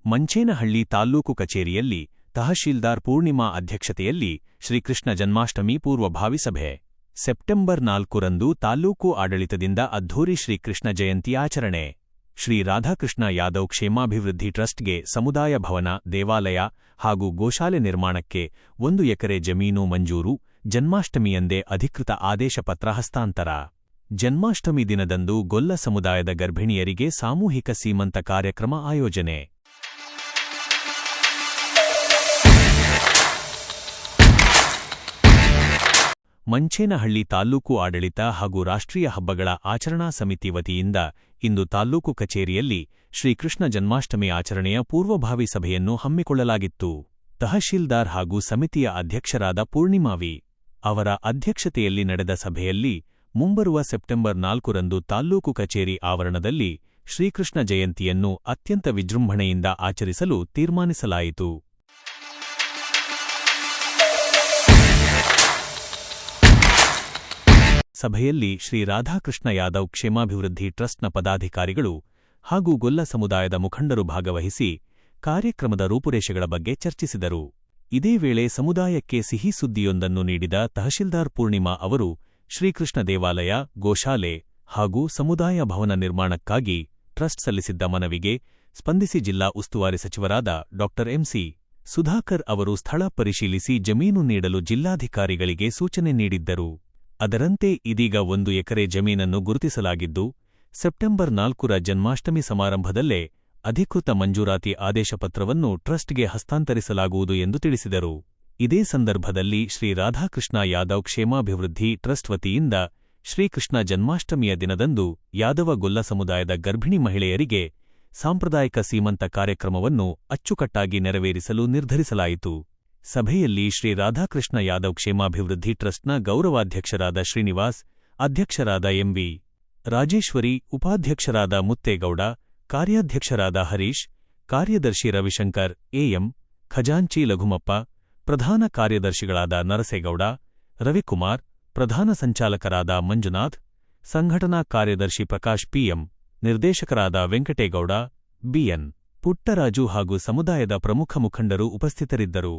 ಮಂಚೇನಹಳ್ಳಿ ತಾಲ್ಲೂಕು ಕಚೇರಿಯಲ್ಲಿ ತಹಶೀಲ್ದಾರ್ ಪೂರ್ಣಿಮಾ ಅಧ್ಯಕ್ಷತೆಯಲ್ಲಿ ಶ್ರೀಕೃಷ್ಣ ಜನ್ಮಾಷ್ಟಮಿ ಪೂರ್ವಭಾವಿ ಸಭೆ. ಸೆಪ್ಟೆಂಬರ್ 4ರಂದು ತಾಲ್ಲೂಕು ಆಡಳಿತದಿಂದ ಅದ್ಧೂರಿ ಶ್ರೀಕೃಷ್ಣ ಜಯಂತಿ ಆಚರಣೆ. ಶ್ರೀ ರಾಧಾಕೃಷ್ಣ ಯಾದವ್ ಕ್ಷೇಮಾಭಿವೃದ್ಧಿ ಟ್ರಸ್ಟ್ಗೆ ಸಮುದಾಯ ಭವನ, ದೇವಾಲಯ ಹಾಗೂ ಗೋಶಾಲೆ ನಿರ್ಮಾಣಕ್ಕೆ 1 ಎಕರೆ ಜಮೀನು ಮಂಜೂರು. ಜನ್ಮಾಷ್ಟಮಿಯಂದೇ ಅಧಿಕೃತ ಆದೇಶ ಪತ್ರ ಹಸ್ತಾಂತರ. ಜನ್ಮಾಷ್ಟಮಿ ದಿನದಂದು ಗೊಲ್ಲ ಸಮುದಾಯದ ಗರ್ಭಿಣಿಯರಿಗೆ ಸಾಮೂಹಿಕ ಸೀಮಂತ ಕಾರ್ಯಕ್ರಮ ಆಯೋಜನೆ. ಮಂಚೇನಹಳ್ಳಿ ತಾಲ್ಲೂಕು ಆಡಳಿತ ಹಾಗೂ ರಾಷ್ಟ್ರೀಯ ಹಬ್ಬಗಳ ಆಚರಣಾ ಸಮಿತಿ ವತಿಯಿಂದ ಇಂದು ತಾಲ್ಲೂಕು ಕಚೇರಿಯಲ್ಲಿ ಶ್ರೀಕೃಷ್ಣ ಜನ್ಮಾಷ್ಟಮಿ ಆಚರಣೆಯ ಪೂರ್ವಭಾವಿ ಸಭೆಯನ್ನು ಹಮ್ಮಿಕೊಳ್ಳಲಾಗಿತ್ತು. ತಹಶೀಲ್ದಾರ್ ಹಾಗೂ ಸಮಿತಿಯ ಅಧ್ಯಕ್ಷರಾದ ಪೂರ್ಣಿಮಾವಿ ಅವರ ಅಧ್ಯಕ್ಷತೆಯಲ್ಲಿ ನಡೆದ ಸಭೆಯಲ್ಲಿ ಮುಂಬರುವ ಸೆಪ್ಟೆಂಬರ್ 4ರಂದು ತಾಲ್ಲೂಕು ಕಚೇರಿ ಆವರಣದಲ್ಲಿ ಶ್ರೀಕೃಷ್ಣ ಜಯಂತಿಯನ್ನು ಅತ್ಯಂತ ವಿಜೃಂಭಣೆಯಿಂದ ಆಚರಿಸಲು ತೀರ್ಮಾನಿಸಲಾಯಿತು. ಸಭೆಯಲ್ಲಿ ಶ್ರೀ ರಾಧಾಕೃಷ್ಣ ಯಾದವ್ ಕ್ಷೇಮಾಭಿವೃದ್ಧಿ ಟ್ರಸ್ಟ್ನ ಪದಾಧಿಕಾರಿಗಳು ಹಾಗೂ ಗೊಲ್ಲ ಸಮುದಾಯದ ಮುಖಂಡರು ಭಾಗವಹಿಸಿ ಕಾರ್ಯಕ್ರಮದ ರೂಪುರೇಷೆಗಳ ಬಗ್ಗೆ ಚರ್ಚಿಸಿದರು. ಇದೇ ವೇಳೆ ಸಮುದಾಯಕ್ಕೆ ಸಿಹಿ ಸುದ್ದಿಯೊಂದನ್ನು ನೀಡಿದ ತಹಶೀಲ್ದಾರ್ ಪೂರ್ಣಿಮಾ ಅವರು ಶ್ರೀಕೃಷ್ಣ ದೇವಾಲಯ, ಗೋಶಾಲೆ ಹಾಗೂ ಸಮುದಾಯ ಭವನ ನಿರ್ಮಾಣಕ್ಕಾಗಿ ಟ್ರಸ್ಟ್ ಸಲ್ಲಿಸಿದ್ದ ಮನವಿಗೆ ಸ್ಪಂದಿಸಿ ಜಿಲ್ಲಾ ಉಸ್ತುವಾರಿ ಸಚಿವರಾದ ಡಾ ಎಂಸಿ ಸುಧಾಕರ್ ಅವರು ಸ್ಥಳ ಪರಿಶೀಲಿಸಿ ಜಮೀನು ನೀಡಲು ಜಿಲ್ಲಾಧಿಕಾರಿಗಳಿಗೆ ಸೂಚನೆ ನೀಡಿದ್ದರು. ಅದರಂತೆ ಇದೀಗ 1 ಎಕರೆ ಜಮೀನನ್ನು ಗುರುತಿಸಲಾಗಿದ್ದು, ಸೆಪ್ಟೆಂಬರ್ 4ರ ಜನ್ಮಾಷ್ಟಮಿ ಸಮಾರಂಭದಲ್ಲೇ ಅಧಿಕೃತ ಮಂಜೂರಾತಿ ಆದೇಶಪತ್ರವನ್ನು ಟ್ರಸ್ಟ್ಗೆ ಹಸ್ತಾಂತರಿಸಲಾಗುವುದು ಎಂದು ತಿಳಿಸಿದರು. ಇದೇ ಸಂದರ್ಭದಲ್ಲಿ ಶ್ರೀ ರಾಧಾಕೃಷ್ಣ ಯಾದವ್ ಕ್ಷೇಮಾಭಿವೃದ್ಧಿ ಟ್ರಸ್ಟ್ ವತಿಯಿಂದ ಶ್ರೀಕೃಷ್ಣ ಜನ್ಮಾಷ್ಟಮಿಯ ದಿನದಂದು ಯಾದವ ಗೊಲ್ಲ ಸಮುದಾಯದ ಗರ್ಭಿಣಿ ಮಹಿಳೆಯರಿಗೆ ಸಾಂಪ್ರದಾಯಿಕ ಸೀಮಂತ ಕಾರ್ಯಕ್ರಮವನ್ನು ಅಚ್ಚುಕಟ್ಟಾಗಿ ನೆರವೇರಿಸಲು ನಿರ್ಧರಿಸಲಾಯಿತು. ಸಭೆಯಲ್ಲಿ ಶ್ರೀ ರಾಧಾಕೃಷ್ಣ ಯಾದವ್ ಕ್ಷೇಮಾಭಿವೃದ್ಧಿ ಟ್ರಸ್ಟ್ನ ಗೌರವಾಧ್ಯಕ್ಷರಾದ ಶ್ರೀನಿವಾಸ್, ಅಧ್ಯಕ್ಷರಾದ ಎಂವಿ ರಾಜೇಶ್ವರಿ, ಉಪಾಧ್ಯಕ್ಷರಾದ ಮುತ್ತೇಗೌಡ, ಕಾರ್ಯಾಧ್ಯಕ್ಷರಾದ ಹರೀಶ್, ಕಾರ್ಯದರ್ಶಿ ರವಿಶಂಕರ್, ಎಎಂ, ಖಜಾಂಚಿ ಲಘುಮಪ್ಪ, ಪ್ರಧಾನ ಕಾರ್ಯದರ್ಶಿಗಳಾದ ನರಸೇಗೌಡ, ರವಿಕುಮಾರ್, ಪ್ರಧಾನ ಸಂಚಾಲಕರಾದ ಮಂಜುನಾಥ್, ಸಂಘಟನಾ ಕಾರ್ಯದರ್ಶಿ ಪ್ರಕಾಶ್ ಪಿಎಂ, ನಿರ್ದೇಶಕರಾದ ವೆಂಕಟೇಗೌಡ, ಬಿಎನ್ ಪುಟ್ಟರಾಜು ಹಾಗೂ ಸಮುದಾಯದ ಪ್ರಮುಖ ಮುಖಂಡರು ಉಪಸ್ಥಿತರಿದ್ದರು.